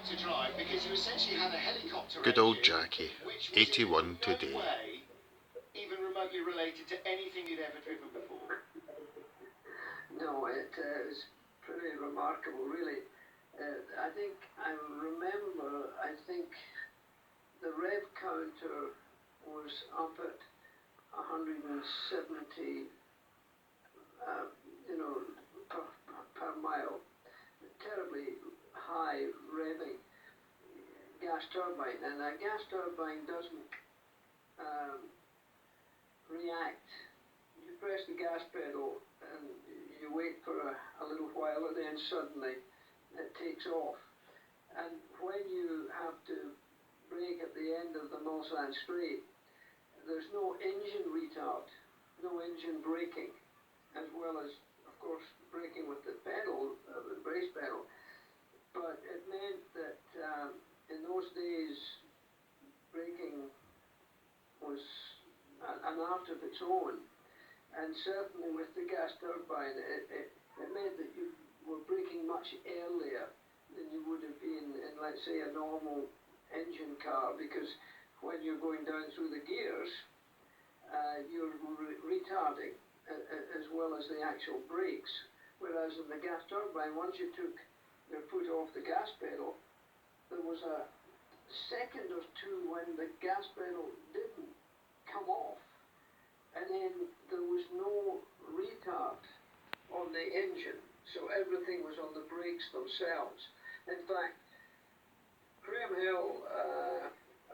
to drive because you essentially had a helicopter. Good old Jackie, 81 today. Even remotely related to anything you'd ever driven before? No, it was pretty remarkable, really. I think the rev counter was up at 170, per mile. Terribly high revving gas turbine, and a gas turbine doesn't react. You press the gas pedal and you wait for a little while, and then suddenly it takes off. And when you have to brake at the end of the Mulsanne Strait, there's no engine retard, no engine braking, as well as, of course, braking with the pedal, the brace pedal. But it meant that in those days, braking was an art of its own. And certainly with the gas turbine, it meant that you were braking much earlier than you would have been in, let's say, a normal engine car, because when you're going down through the gears, you're retarding as well as the actual brakes. Whereas in the gas turbine, once you took your foot off the gas pedal, there was a second or two when the gas pedal didn't come off, and then there was no retard on the engine, so everything was on the brakes themselves. In fact, Graham Hill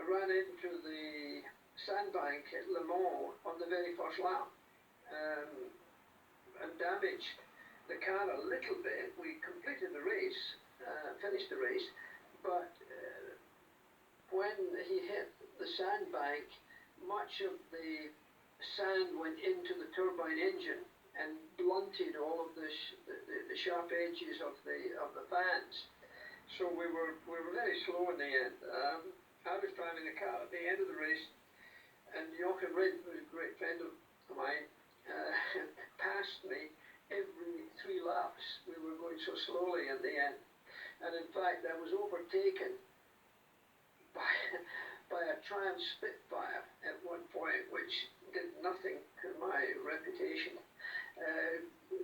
ran into the sandbank at Le Mans on the very first lap and damaged the car a little bit. We completed the race, finished the race, but when he hit the sandbank, much of the sand went into the turbine engine and blunted all of the sharp edges of the fans. So we were very slow in the end. I was driving the car at the end of the race, and Jochen Rindt, who's a great friend of mine, passed me every 3 laps. We were going so slowly in the end. And in fact, I was overtaken by a Triumph Spitfire at one point, which did nothing to my reputation.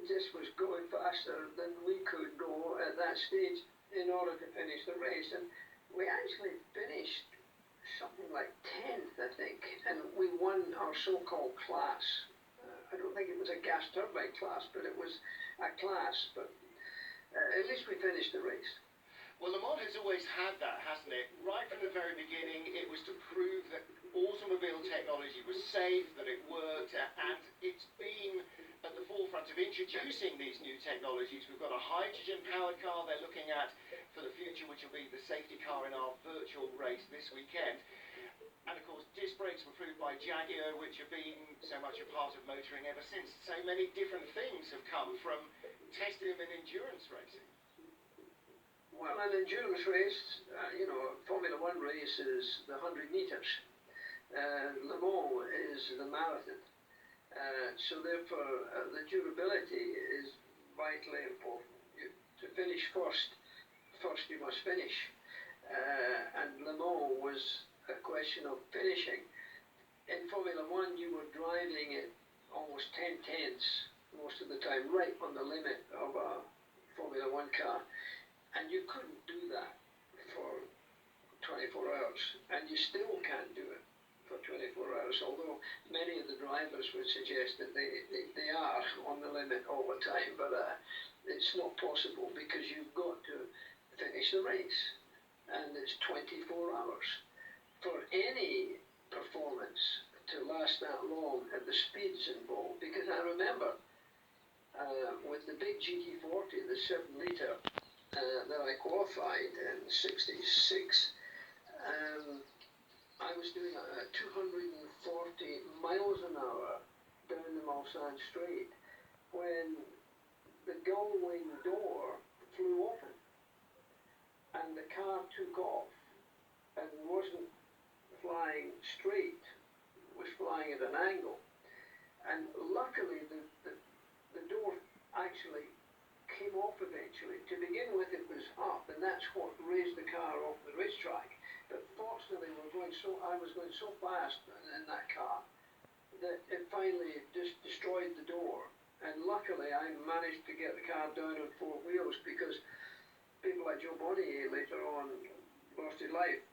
Just was going faster than we could go at that stage in order to finish the race. And we actually finished something like 10th, I think, and we won our so-called class. I don't think it was a gas turbine class, but it was a class. But at least we finished the race. Well, Le Mans has always had that, hasn't it? Right from the very beginning, it was to prove that automobile technology was safe, that it worked, and it's been at the forefront of introducing these new technologies. We've got a hydrogen-powered car they're looking at for the future, which will be the safety car in our virtual race this weekend. And of course, disc brakes were proved by Jaguar, which have been so much a part of motoring ever since. So many different things have come from testing them in endurance racing. Well, an endurance race, Formula One race is the 100 meters. Le Mans is the marathon. So therefore, the durability is vitally important. To finish first you must finish. And Le Mans was a question of finishing. In Formula One, you were driving at almost 10 tenths most of the time, right on the limit of a Formula One car. And you couldn't do that for 24 hours, and you still can't do it for 24 hours, although many of the drivers would suggest that they are on the limit all the time, but it's not possible because you've got to finish the race, and it's 24 hours. For any performance to last that long at the speeds involved, because I remember with the big GT40, the 7-litre, that I qualified in '66, I was doing 240 miles an hour down the Mulsanne Strait when the gull wing door flew open and the car took off and wasn't flying straight, was flying at an angle. And luckily the door actually came off eventually. To begin with, it was up, and that's what raised the car off the racetrack. But fortunately, I was going so fast in that car that it finally just destroyed the door. And luckily, I managed to get the car down on four wheels, because people like Joe Bonnier later on lost his life